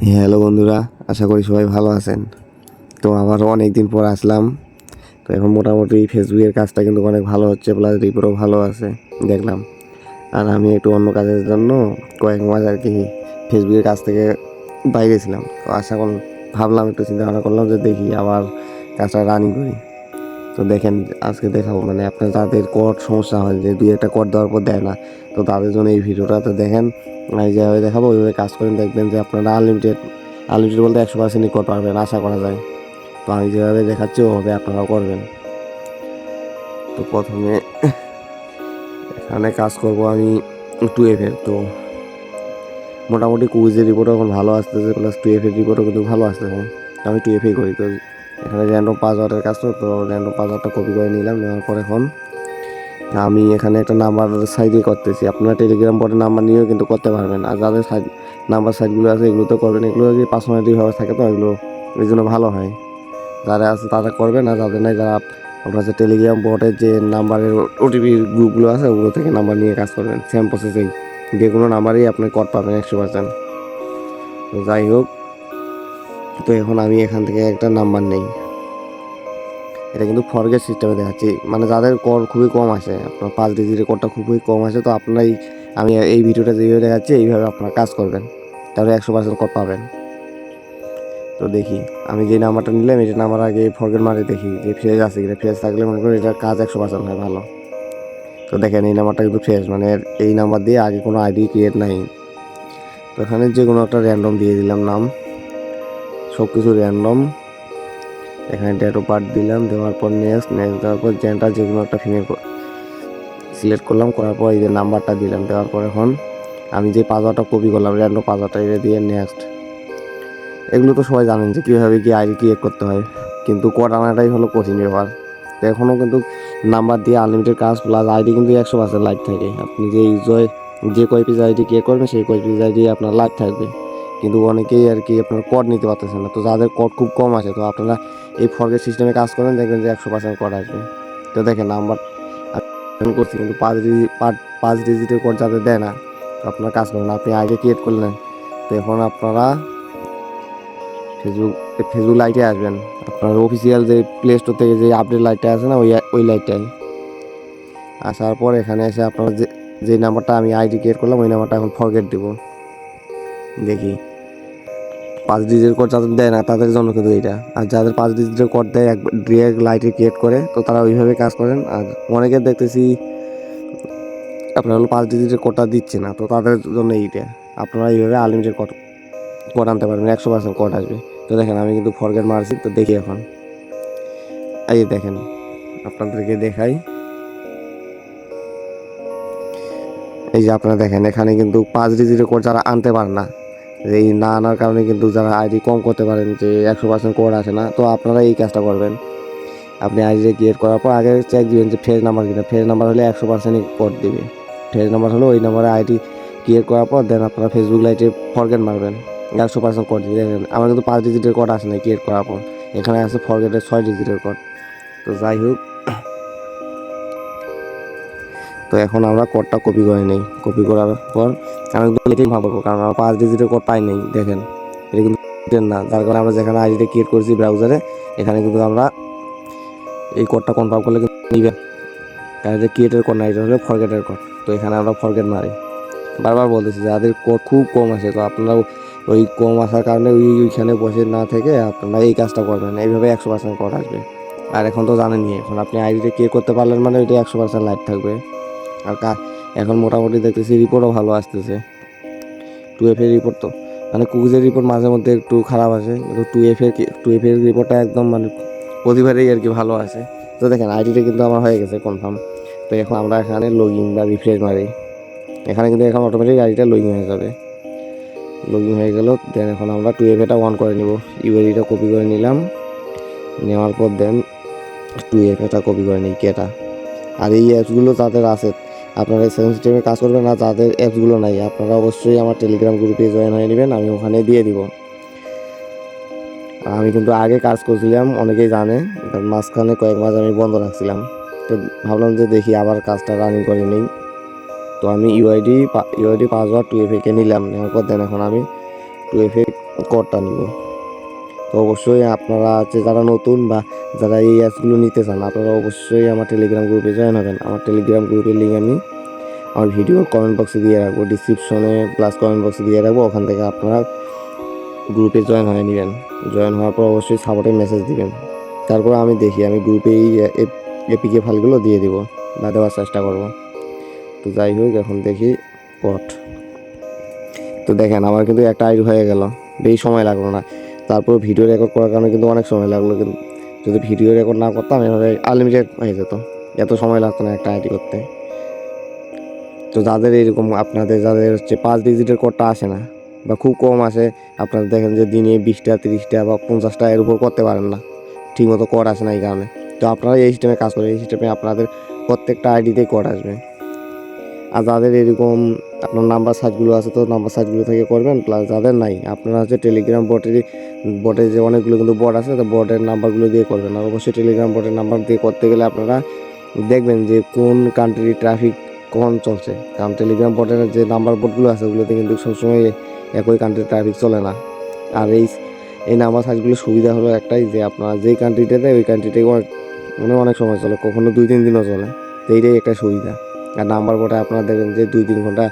Hello বন্ধুরা, আশা করি সবাই ভালো আছেন। তো আবারও অনেক দিন পর আসলাম। তো এখন মোটামুটি ফেসবুকের কাজটা কিন্তু অনেক ভালো হচ্ছে, প্লাস রিপোর্টও ভালো আছে দেখলাম। আর আমি একটু অন্য কাজের জন্য কয়েক মাস আর কি ফেসবুকের কাজ থেকে বাইরে ছিলাম। তো ভাবলাম, একটু চিন্তা ভাবনা করলাম যে দেখি আবার কাজটা রানিং করি। তো দেখেন, আজকে দেখাবো মানে আপনার যাদের কোড সমস্যা হয়, যে দুই একটা কোড দেওয়ার পর দেয় না, তো তাদের জন্য এই ভিডিওটা। তো দেখেন, আমি যেভাবে দেখাবো ওইভাবে কাজ করেন, দেখবেন যে আপনারা আনলিমিটেড বলতে 100% কোড পারবেন আশা করা যায়। তো আমি যেভাবে দেখাচ্ছি ওভাবে আপনারাও করবেন। তো প্রথমে এখানে কাজ করব আমি 2F-এর। তো মোটামুটি কুইজের রিপোর্ট এখন ভালো আসতেছে, প্লাস 2F-এর রিপোর্টও কিন্তু ভালো আসতেছে। আমি 2F-এই করি। তো এখানে র্যান্ডম পাসওয়ার্ডের কাজ, তো র্যান্ডম পাসওয়ার্ডটা কপি করে নিলাম। নেওয়ার পর এখন আমি এখানে একটা নাম্বার সাইডে করতেছি। আপনারা টেলিগ্রাম বোর্ডের নাম্বার নিয়েও কিন্তু করতে পারবেন। আর যাদের নাম্বার সাইটগুলো আছে এগুলো তো করবেন, এগুলো কি পার্সোনালিটিভাবে থাকে, তো এগুলো এই জন্য ভালো হয়। যারা আছে তারা করবেন, আর যাদের নাই যারা আপনার যে টেলিগ্রাম বোর্ডের যে নাম্বারের ওটিপি গ্রুপগুলো আছে ওগুলো থেকে নাম্বার নিয়ে কাজ করবেন। সেম প্রসেসিং, যে কোনো নাম্বারেই আপনি কোড পাবেন 100%। তো যাই হোক, তো এখন আমি এখান থেকে একটা নাম্বার নেই। এটা কিন্তু ফরগেট সিস্টেমে দেখাচ্ছি, মানে যাদের কোড খুবই কম আসে, আপনার 5 ডিজিটের কোডটা খুবই কম আসে, তো আপনারাই আমি এই ভিডিওটা যেভাবে দেখাচ্ছি এইভাবে আপনারা কাজ করবেন, তাহলে 100% কোড পাবেন। তো দেখি, আমি যে নাম্বারটা নিলাম এটা নাম্বার আগে ফরগেট মারে দেখি যে ফ্রেশ আছে কিনা। ফ্রেশ থাকলে মনে করি এটার কাজ 100% হয় ভালো। তো দেখেন, এই নাম্বারটা কিন্তু ফ্রেশ, মানে এই নাম্বার দিয়ে আগে কোনো আইডি ক্রিয়েট নাই। তো এখানে যে কোনো একটা র্যান্ডম দিয়ে দিলাম নাম, সব কিছু র্যান্ডম। এখানে ডেট অফ বার্থ দিলাম, দেওয়ার পর নেক্সট দেওয়ার পর জেন্ডার যে কোনো একটা ফিমেল সিলেক্ট করলাম। করার পর এই যে নাম্বারটা দিলাম, দেওয়ার পর এখন আমি যে পাসওয়ার্ডটা কপি করলাম র্যান্ডম পাসওয়ার্ডটা, এটা দিয়ে নেক্সট। এগুলো তো সবাই জানেন যে কীভাবে কি আইডি ক্রিয়েট করতে হয়, কিন্তু কোড আনাটাই হলো কঠিন ব্যাপার। তো এখনও কিন্তু নাম্বার দিয়ে আনলিমিটেড কাজ, প্লাস আইডি কিন্তু 100% লাইভ থাকে। আপনি যে কয় পিস আইডি ক্রিয়েট করবেন সেই কয় পিস আইডি আপনার লাইভ থাকবে। কিন্তু অনেকেই আর কি আপনার কোড নিতে পারতেছেন না। তো যাদের কোড খুব কম আছে, তো আপনারা এই ফরগেট সিস্টেমে কাজ করেন, দেখবেন যে 100% কোড আসবে। তো দেখেন, নাম্বার করছি কিন্তু 5 ডিজিটের কোড যাদের দেয় না, তো আপনারা কাজ করেন, আপনি আইডি ক্রিয়েট করলেন। তো এখন আপনারা ফেসবুক লাইটে আসবেন। আপনার অফিসিয়াল যে প্লে স্টোর থেকে যে আপডেট লাইটটা আছে না, ওই লাইটটায় আসার পর এখানে এসে আপনার যে নাম্বারটা আমি আইডি ক্রিয়েট করলাম ওই নাম্বারটা এখন ফরগেট দেবো। দেখি, 5 ডিজিটের কোড যাদের দেয় না তাদের জন্য কিন্তু এইটা। আর যাদের 5 ডিজিটের কোড দেয় ডিরেক্ট লাইটে ক্রিয়েট করে, তো তারা ওইভাবে কাজ করেন। আর অনেকের দেখতেছি আপনার হলো 5 ডিজিটের কোডটা দিচ্ছে না, তো তাদের জন্য এইটা। আপনারা এইভাবে আনলিমিটেড কোড আনতে পারবেন, 100% কোড আসবে। তো দেখেন, আমি কিন্তু ফরগেট মারছি। তো দেখি এখন, এই দেখেন, আপনাদেরকে দেখাই। এই যে আপনারা দেখেন, এখানে কিন্তু 5 ডিজিটের কোড যারা আনতে পারেন না, এই না আনার কারণে কিন্তু যারা আইডি কম করতে পারেন, যে 100% কোড আসে না, তো আপনারা এই কাজটা করবেন। আপনি আইডি ক্রিয়েট করার পর আগে চেক দিবেন যে ফ্রেশ নাম্বার কিনা। ফ্রেশ নাম্বার হলে 100%ই কোড দিবে। ফ্রেশ নাম্বার হলে ওই নাম্বারে আইডি ক্রিয়েট করার পর দেন আপনারা ফেসবুক লাইটে ফরগেট মারবেন, 100% কোড দিবে। দেখেন, আমার কিন্তু 5 ডিজিটের কোড আসে না ক্রিয়েট করার পর, এখানে আছে ফরগেটের 6 ডিজিটের কোড। তো যাই হোক, তো এখন আমরা কোডটা কপি করে নিই। কপি করার পর আমি এটাই ভাববো, কারণ আমরা 5 ডিজিটের কোড পাই নাই। দেখেন, এটা কিন্তু না, যার কারণে আমরা যেখানে আইডিটা ক্রিয়েট করেছি ব্রাউজারে, এখানে কিন্তু আমরা এই কোডটা কনফার্ম করলে কিন্তু নিবেন। কারণ এটা ক্রিয়েটের কোড না, এটা হলো ফরগেটের কোড। তো এখানে আমরা ফরগেট মারি। বারবার বলতেছি যাদের কোড খুব কম আসে, তো আপনারা ওই কম আসার কারণে ওইখানে বসে না থেকে আপনারা এই কাজটা করবেন, এইভাবে 100% কোড আসবে। আর এখন তো জানেনই, এখন আপনি আইডিটা ক্রিয়েট করতে পারলেন মানে ওইটা 100% লাইভ থাকবে। আর এখন মোটামুটি দেখতেছি রিপোর্টও ভালো আসতেছে। 2F-এর রিপোর্ট, তো মানে কুকিজের রিপোর্ট মাঝে মধ্যে একটু খারাপ আসে, কিন্তু 2F-এর রিপোর্টটা একদম মানে প্রতিবারেই আর কি ভালো আসে। তো দেখেন, আইডিটা কিন্তু আমার হয়ে গেছে কনফার্ম। তো এখন আমরা এখানে লগ ইন বা রিফ্রেশ মারি, এখানে কিন্তু এখন অটোমেটিক আইডিটা লগ ইন হয়ে যাবে। লগ ইন হয়ে গেল, দেন এখন আমরা 2F-এটা অন করে নিব। ইউআইডিটা কপি করে নিলাম, নেওয়ার পর দেন 2F-এটা কপি করে নিই কেটা। আর এই অ্যাপসগুলো যাদের আছে, আপনারা সেন্সিটিভে কাজ করবেন। না যাদের অ্যাপসগুলো নাই, আপনারা অবশ্যই আমার টেলিগ্রাম গ্রুপে জয়েন হয়ে নেবেন, আমি ওখানে দিয়ে দিব। আমি কিন্তু আগে কাজ করছিলাম, অনেকেই জানে, মাঝখানে কয়েক মাস আমি বন্ধ রাখছিলাম। তো ভাবলাম যে দেখি আবার কাজটা রানিং করে নিই। তো আমি ইউআইডি পাসওয়ার্ড 2F-কে নিলাম, নেওয়ার পর দেন এখন আমি 2FA কোডটা নিব। তো অবশ্যই আপনারা যারা নতুন বা যারা এই অ্যাপসগুলো নিতে চান, আপনারা অবশ্যই আমার টেলিগ্রাম গ্রুপে জয়েন হবেন। আমার টেলিগ্রাম গ্রুপের লিঙ্ক আমি আমার ভিডিওর কমেন্ট বক্সে দিয়ে রাখবো, ডিসক্রিপশনে প্লাস কমেন্ট বক্সে দিয়ে রাখবো। ওখান থেকে আপনারা গ্রুপে জয়েন হয়ে নেবেন। জয়েন হওয়ার পর অবশ্যই সাপোর্টে মেসেজ দিবেন। তারপর আমি দেখি, আমি গ্রুপে এই এপিকে ফাইলগুলো দিয়ে দিব বা দেওয়ার চেষ্টা করবো। তো যাই হোক, এখন দেখি কট। তো দেখেন আমার কিন্তু একটা আইডি হয়ে গেল, বেশি সময় লাগলো না। তারপর ভিডিও রেকর্ড করার কারণে কিন্তু অনেক সময় লাগলো, কিন্তু যদি ভিডিও রেকর্ড না করতাম এভাবে আনলিমিটেড হয়ে যেত, এত সময় লাগতো না একটা আইডি করতে। তো যাদের এরকম আপনাদের যাদের 5 ডিজিটের কোডটা আসে না বা খুব কম আসে, আপনারা দেখেন যে দিনে 20টা 30টা বা 50টা এর উপর করতে পারেন না, ঠিকমতো কোড আসে না এই কারণে। তো আপনারা এই সিস্টেমে কাজ করেন, এই সিস্টেমে আপনাদের প্রত্যেকটা আইডিতেই কোড আসবে। আর যাদের এরকম আপনার নাম্বার সাইটগুলো আছে, তো নাম্বার সাইটগুলো থেকে করবেন। প্লাস যাদের নাই, আপনারা টেলিগ্রাম বটে যে অনেকগুলো কিন্তু বট আছে, তো বটের নাম্বারগুলো দিয়ে করবেন। আর অবশ্যই টেলিগ্রাম বটের নাম্বার দিয়ে করতে গেলে আপনারা দেখবেন যে কোন কান্ট্রির ট্রাফিক কখন চলছে, কারণ টেলিগ্রাম বটের যে নাম্বার বোর্ডগুলো আছে ওগুলোতে কিন্তু সবসময় একই কান্ট্রির ট্রাফিক চলে না। আর এই নাম্বার সাইটগুলোর সুবিধা হলো একটাই, যে আপনারা যেই কান্ট্রিটাতে ওই কান্ট্রিটাই অনেক সময় চলে, কখনো 2-3 দিনও চলে। তো এইটাই একটা সুবিধা। আর নাম্বার বোর্ডে আপনারা দেখবেন যে 2-3 ঘন্টা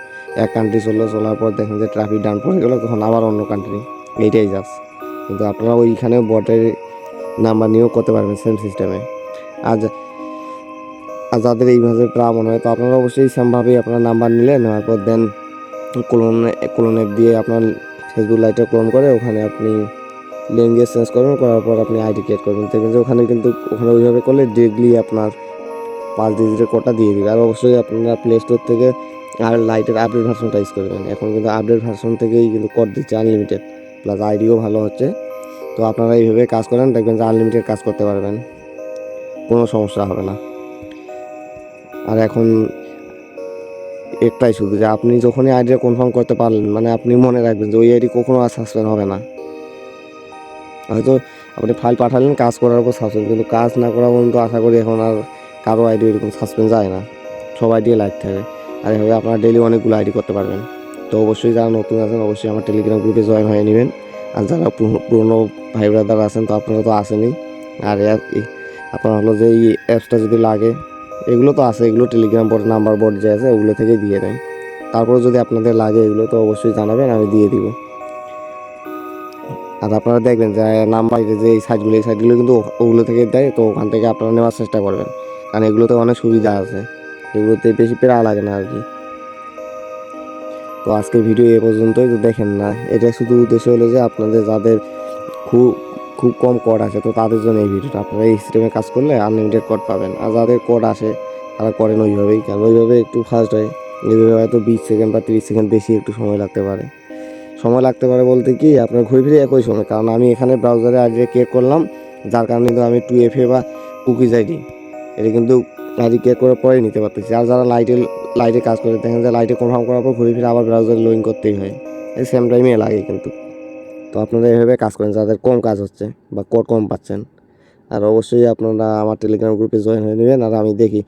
এক কান্ট্রি চলার পর দেখেন যে ট্রাফিক ডাউন পড়ে গেলো, তখন আবার অন্য কান্ট্রি, এইটাই যাচ্ছে। কিন্তু আপনারা ওইখানে বটের নাম্বার নিয়েও করতে পারবেন সেম সিস্টেমে। আর যাদের এইভাবে মনে হয়, তো আপনারা অবশ্যই সেমভাবেই আপনার নাম্বার নিলেন, নেওয়ার পর দেন ক্লোন অ্যাপ দিয়ে আপনার ফেসবুক লাইটটা ক্লোন করে ওখানে আপনি ল্যাঙ্গুয়েজ চেঞ্জ করবেন, করার পর আপনি আইডি ক্রিয়েট করবেন। দেখবেন যে ওখানে ওইভাবে করলে ডিরেক্টলি আপনার 5 ডিজিটের কোডটা দিয়ে দিবে। আর অবশ্যই আপনারা প্লে স্টোর থেকে আর লাইটের আপডেট ভার্সনটা ইউজ করবেন। এখন কিন্তু আপডেট ভার্সন থেকেই কিন্তু কোড দিচ্ছে আনলিমিটেড, প্লাস আইডিও ভালো হচ্ছে। তো আপনারা এইভাবে কাজ করেন, দেখবেন যে আনলিমিটেড কাজ করতে পারবেন, কোনো সমস্যা হবে না। আর এখন একটাই শুধু, যে আপনি যখনই আইডিটা কনফার্ম করতে পারলেন, মানে আপনি মনে রাখবেন যে ওই আইডি কখনো আর সাসপেন্ড হবে না। হয়তো আপনি ফাইল পাঠালেন, কাজ করার পর সাসপেন্ড, কিন্তু কাজ না করা পর্যন্ত আশা করি এখন আর কারো আইডি এরকম সাসপেন্ড যায় না, সব আইডি লাইভ থাকে। আর এভাবে আপনারা ডেইলি অনেকগুলো আইডি করতে পারবেন। তো অবশ্যই যারা নতুন আছেন অবশ্যই আমার টেলিগ্রাম গ্রুপে জয়েন হয়ে নেবেন। আর যারা পুরনো ভাই ব্রাদার আছেন, তো আপনারা তো আসেনই। আর আপনার হলো যে এই অ্যাপসটা যদি লাগে, এগুলো তো আছে, এগুলো টেলিগ্রাম বোর্ড নাম্বার বোর্ড যে আছে ওগুলো থেকে দিয়ে দেয়। তারপরে যদি আপনাদের লাগে এগুলো, তো অবশ্যই জানাবেন, আমি দিয়ে দিব। আর আপনারা দেখবেন যে নাম্বার যে এই সাইটগুলো কিন্তু ওগুলো থেকে দেয়, তো ওখান থেকে আপনারা নেওয়ার চেষ্টা করবেন, কারণ এগুলোতে অনেক সুবিধা আছে, এগুলোতে বেশি পেরা লাগে না আর কি। তো আজকের ভিডিও এ পর্যন্তই। তো দেখেন না, এটা শুধু উদ্দেশ্য হলো যে আপনাদের যাদের খুব খুব কম কোড আছে, তো তাদের জন্য এই ভিডিওটা। আপনারা এই সিস্টেমে কাজ করলে আনলিমিটেড কোড পাবেন। আর যাদের কোড আসে তারা করেন ওইভাবেই, কারণ ওইভাবে একটু ফাস্ট হয়। এইভাবে হয়তো 20 সেকেন্ড বা 30 সেকেন্ড বেশি একটু সময় লাগতে পারে বলতে কি আপনার ঘুরে ফিরে একই সময়। কারণ আমি এখানে ব্রাউজারে আইডি ক্রিয়েট করলাম, যার কারণে কিন্তু আমি 2FA বা কুকিজ আইডি এটা কিন্তু আইডি ক্রিয়েট করার পরেই নিতে পারতেছি। আর যারা লাইটে কাজ করে, দেখেন যে লাইটে কনফার্ম করার পর ঘুরে ফিরে আবার ব্রাউজারে লগ ইন করতেই হয়, এই সেম টাইমে লাগে কিন্তু। তো আপনারা এভাবে কাজ করেন যাদের কম কাজ হচ্ছে বা কোড কম পাচ্ছেন। আর অবশ্যই আপনারা আমার টেলিগ্রাম গ্রুপে জয়েন হয়ে নেবেন। আর আমি দেখি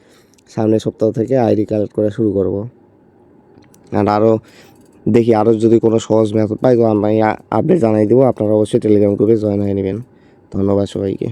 সামনের সপ্তাহ থেকে আইডি কালেক্ট করা শুরু করব। আর আরও যদি কোনো সহজ মেথড পাই, তো আমি আপডেট জানাই দেবো। আপনারা অবশ্যই টেলিগ্রাম গ্রুপে জয়েন হয়ে নেবেন। ধন্যবাদ সবাইকে।